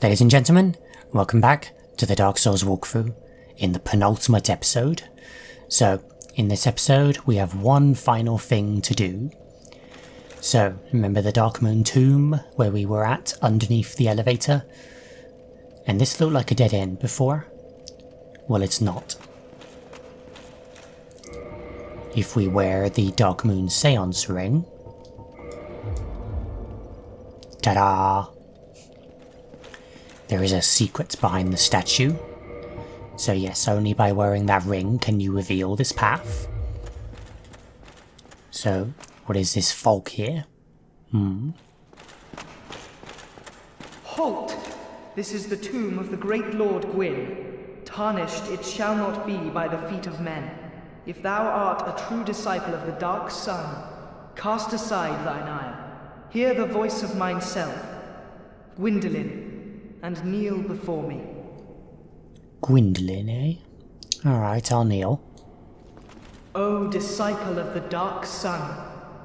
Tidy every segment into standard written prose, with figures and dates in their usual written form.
Ladies and gentlemen, welcome back to the Dark Souls walkthrough in the penultimate episode. So, in this episode, we have one final thing to do. So, remember the Dark Moon tomb where we were at underneath the elevator? And this looked like a dead end before? Well, it's not. If we wear the Dark Moon Seance ring... Ta-da! There is a secret behind the statue. So yes, only by wearing that ring can you reveal this path. So, what is this fog here? Halt! This is the tomb of the great Lord Gwyn. Tarnished it shall not be by the feet of men. If thou art a true disciple of the Dark Sun, cast aside thine ire. Hear the voice of myself, Gwyndolin, and kneel before me. Gwyndolin, eh? Alright, I'll kneel. O disciple of the Dark Sun,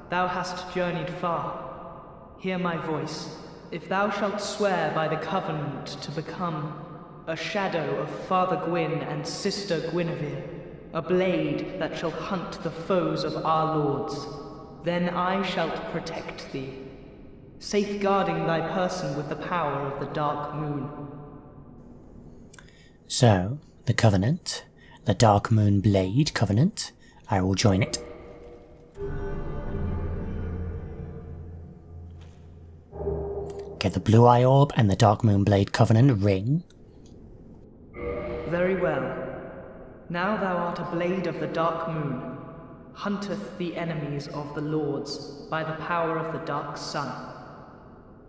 thou hast journeyed far. Hear my voice. If thou shalt swear by the covenant to become a shadow of Father Gwyn and Sister Guinevere, a blade that shall hunt the foes of our lords, then I shalt protect thee, safeguarding thy person with the power of the Dark Moon. So, the Covenant, the Dark Moon Blade Covenant, I will join it. Get the Blue Eye Orb and the Dark Moon Blade Covenant ring. Very well. Now thou art a blade of the Dark Moon, hunteth the enemies of the lords by the power of the Dark Sun.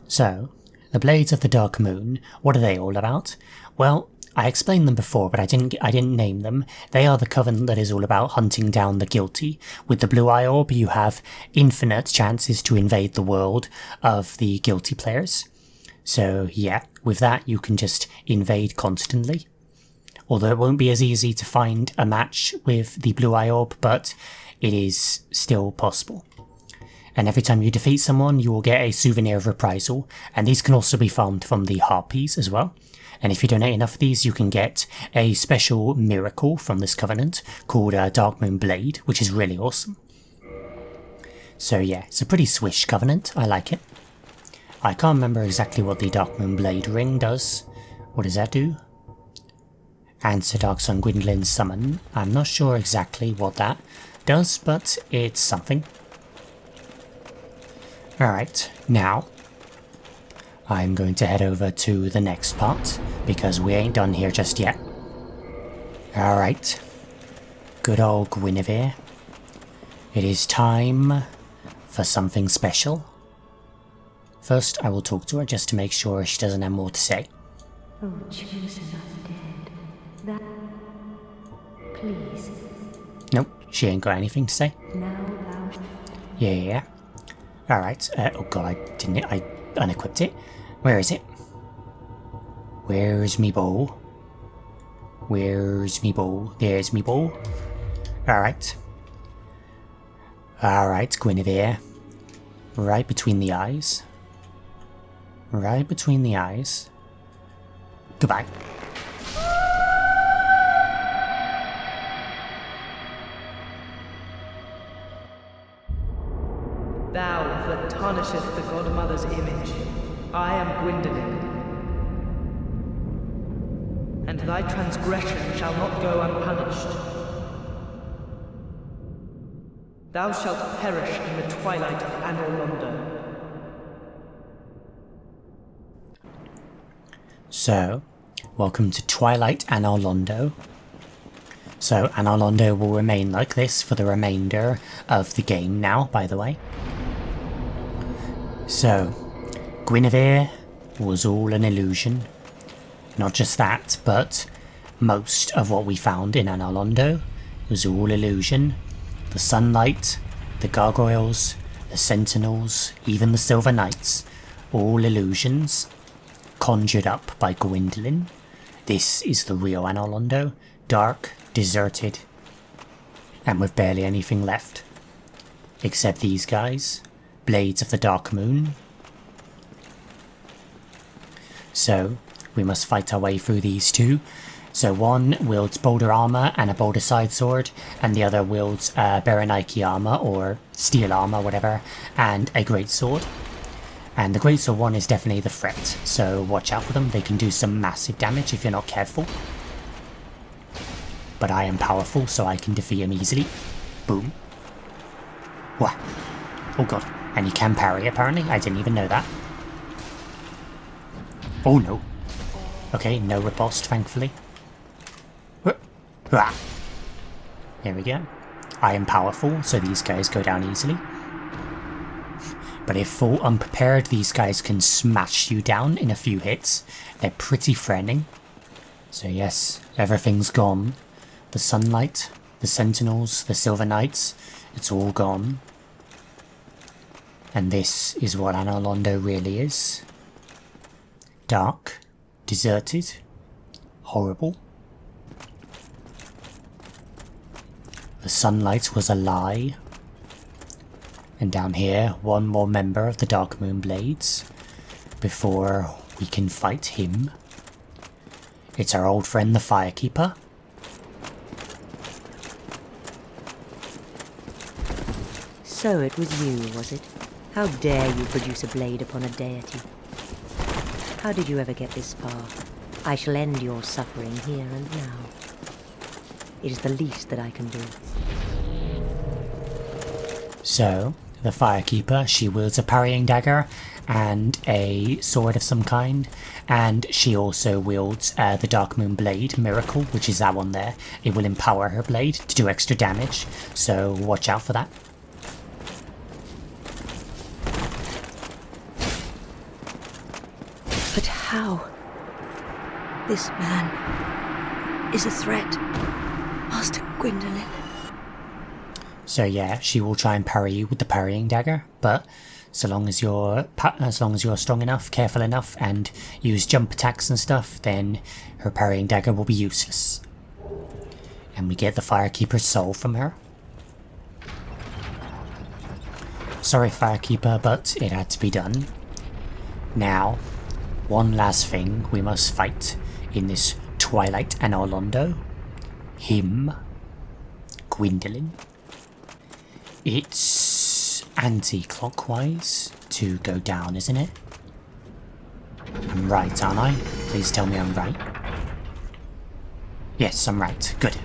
So, the Blades of the Dark Moon, what are they all about? Well, I explained them before, but I didn't name them. They are the covenant that is all about hunting down the guilty. With the Blue Eye Orb, you have infinite chances to invade the world of the guilty players. So yeah, with that you can just invade constantly. Although it won't be as easy to find a match with the Blue Eye Orb, but it is still possible. And every time you defeat someone, you will get a souvenir of reprisal, and these can also be farmed from the harpies as well. And if you donate enough of these, you can get a special miracle from this covenant called Dark Moon Blade, which is really awesome. So yeah, it's a pretty swish covenant, I like it. I can't remember exactly what the Dark Moon Blade ring does. What does that do? Answer Dark Sun Gwyndolin's summon. I'm not sure exactly what that does, but it's something. Alright, now I'm going to head over to the next part, because we ain't done here just yet. Alright, good old Guinevere. It is time for something special. First, I will talk to her just to make sure she doesn't have more to say. Oh, chosen undead. That... Please. Nope, she ain't got anything to say. Now thou... Yeah. Alright, oh god, I unequipped it. Where is it? Where's me bow? Where's me bow? There's me bow. Alright. Alright, Guinevere. Right between the eyes. Right between the eyes. Goodbye. Thou that tarnisheth the Godmother's image, I am Gwyndolin. And thy transgression shall not go unpunished. Thou shalt perish in the Twilight Anor Londo. So, welcome to Twilight Anor Londo. So, Anor Londo will remain like this for the remainder of the game now, by the way. So, Guinevere was all an illusion. Not just that, but most of what we found in Anor Londo was all illusion. The sunlight, the gargoyles, the sentinels, even the silver knights, all illusions conjured up by Gwyndolin. This is the real Anor Londo, dark, deserted, and with barely anything left. Except these guys, Blades of the Dark Moon. So, we must fight our way through these two. So one wields boulder armor and a boulder side sword, and the other wields Berenike armor, or steel armor, whatever, and a greatsword. And the greatsword one is definitely the threat, so watch out for them. They can do some massive damage if you're not careful. But I am powerful, so I can defeat him easily. Boom. Wah. Oh god. And you can parry, apparently. I didn't even know that. Oh no. Okay, no riposte, thankfully. There we go. I am powerful, so these guys go down easily. But if full unprepared, these guys can smash you down in a few hits. They're pretty threatening. So yes, everything's gone. The sunlight, the sentinels, the silver knights, it's all gone. And this is what Anor Londo really is. Dark, deserted, horrible. The sunlight was a lie. And down here, one more member of the Darkmoon Blades before we can fight him. It's our old friend the Firekeeper. So it was you, was it? How dare you produce a blade upon a deity? How did you ever get this far? I shall end your suffering here and now. It is the least that I can do. So, the Firekeeper, she wields a parrying dagger and a sword of some kind, and she also wields the Darkmoon Blade, Miracle, which is that one there. It will empower her blade to do extra damage, so watch out for that. But how? This man is a threat, Master Gwendolyn. So yeah, she will try and parry you with the parrying dagger, but so long as you're strong enough, careful enough, and use jump attacks and stuff, then her parrying dagger will be useless. And we get the Firekeeper's soul from her. Sorry, Firekeeper, but it had to be done. Now, one last thing we must fight in this Twilight Anor Londo. Him. Gwendolyn. It's anti-clockwise to go down, isn't it? I'm right, aren't I? Please tell me I'm right. Yes, I'm right. Good.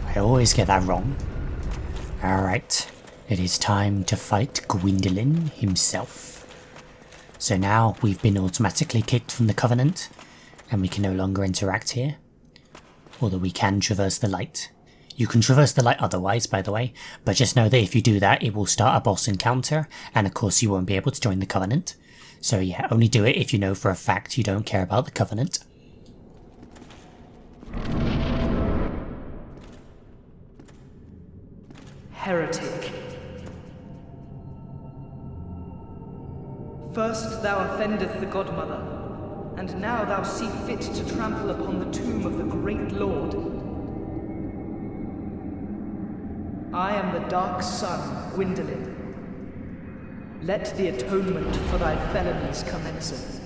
I always get that wrong. Alright. It is time to fight Gwendolyn himself. So now we've been automatically kicked from the Covenant, and we can no longer interact here. Although we can traverse the light. You can traverse the light otherwise, by the way, but just know that if you do that, it will start a boss encounter, and of course you won't be able to join the Covenant. So yeah, only do it if you know for a fact you don't care about the Covenant. Heretic. First thou offendeth the Godmother, and now thou see fit to trample upon the tomb of the great Lord. I am the Dark Sun, Gwendolyn. Let the atonement for thy felonies commence.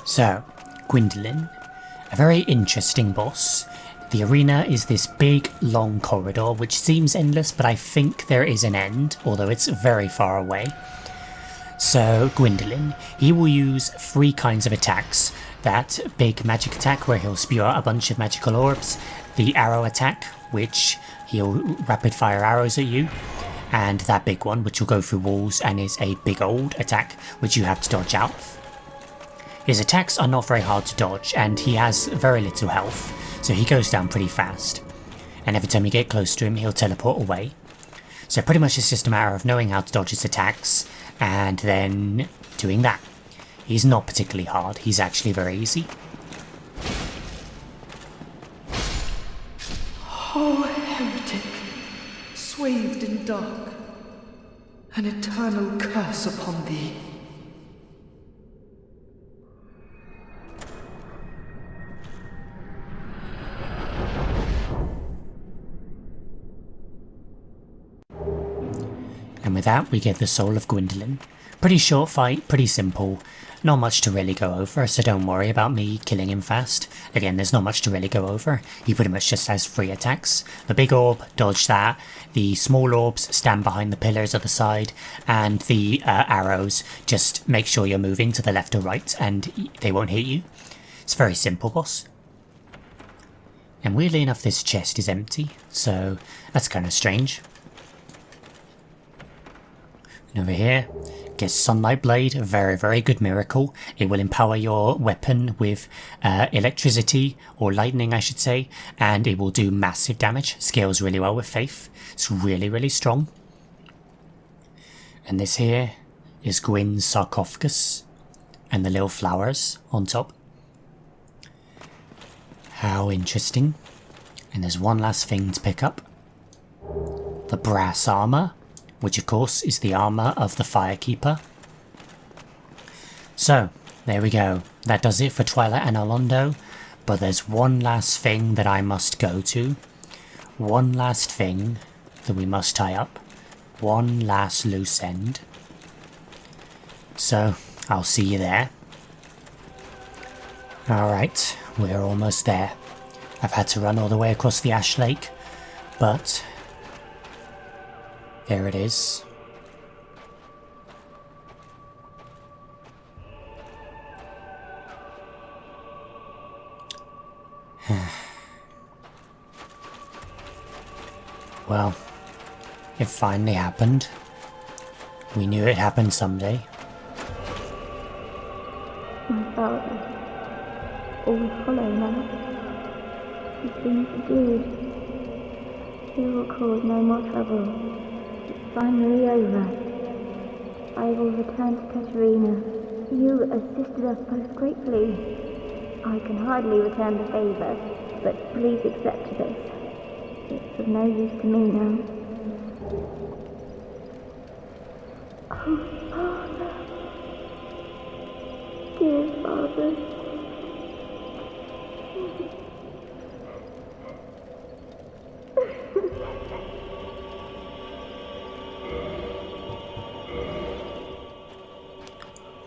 So, Gwendolyn, a very interesting boss. The arena is this big, long corridor, which seems endless, but I think there is an end, although it's very far away. So, Gwendolyn, he will use 3 kinds of attacks. That big magic attack where he'll spew out a bunch of magical orbs, the arrow attack, which he'll rapid fire arrows at you, and that big one, which will go through walls and is a big old attack, which you have to dodge out. His attacks are not very hard to dodge, and he has very little health, so he goes down pretty fast. And every time you get close to him, he'll teleport away. So pretty much it's just a matter of knowing how to dodge his attacks, and then doing that. He's not particularly hard, he's actually very easy. Oh, heretic, swathed in dark, an eternal curse upon thee. And with that, we get the soul of Gwendolyn. Pretty short fight, pretty simple. Not much to really go over, so don't worry about me killing him fast. Again, there's not much to really go over. He pretty much just has 3 attacks. The big orb, dodge that. The small orbs stand behind the pillars at the side. And the arrows, just make sure you're moving to the left or right and they won't hit you. It's very simple, boss. And weirdly enough, this chest is empty, so that's kind of strange. And over here, get Sunlight Blade, a very, very good miracle. It will empower your weapon with electricity, or lightning I should say, and it will do massive damage. Scales really well with Faith. It's really, really strong. And this here is Gwyn's sarcophagus, and the little flowers on top. How interesting. And there's one last thing to pick up. The brass armor, which of course is the armor of the Firekeeper. So, there we go. That does it for Twilight Anor Londo. But there's one last thing that I must go to. One last thing that we must tie up. One last loose end. So, I'll see you there. Alright, we're almost there. I've had to run all the way across the Ash Lake, but there it is. Well, it finally happened. We knew it happened someday. My father, all hollow now. He's been subdued. He will cause no more trouble. It's finally over. I will return to Katerina. You assisted us both gratefully. I can hardly return the favor, but please accept this. It's of no use to me now. Oh, Father. Dear Father.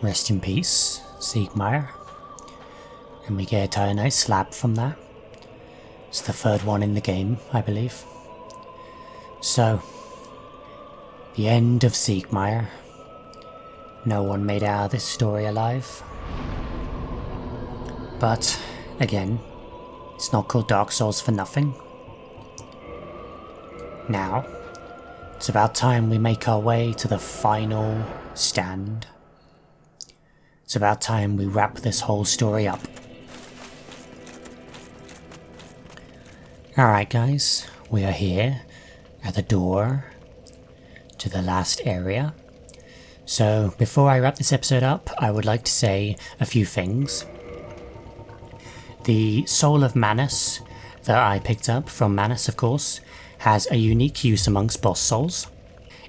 Rest in peace, Siegmeyer. And we get a nice slap from that. It's the 3rd one in the game, I believe. So, the end of Siegmeyer. No one made out of this story alive. But, again, it's not called Dark Souls for nothing. Now, it's about time we make our way to the final stand. It's about time we wrap this whole story up. Alright guys, we are here at the door to the last area. So before I wrap this episode up, I would like to say a few things. The Soul of Manus that I picked up from Manus, of course, has a unique use amongst boss souls.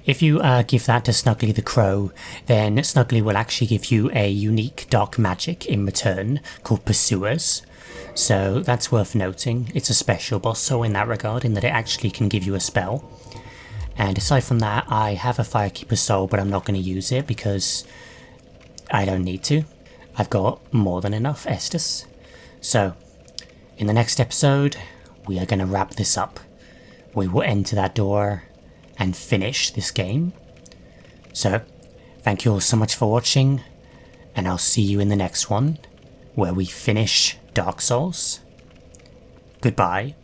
If you give that to Snuggly the Crow, then Snuggly will actually give you a unique dark magic in return called Pursuers. So that's worth noting. It's a special boss soul in that regard, in that it actually can give you a spell. And aside from that, I have a Firekeeper soul, but I'm not going to use it because I don't need to. I've got more than enough Estus. So, in the next episode, we are going to wrap this up. We will enter that door and finish this game. So, thank you all so much for watching, and I'll see you in the next one, where we finish Dark Souls. Goodbye.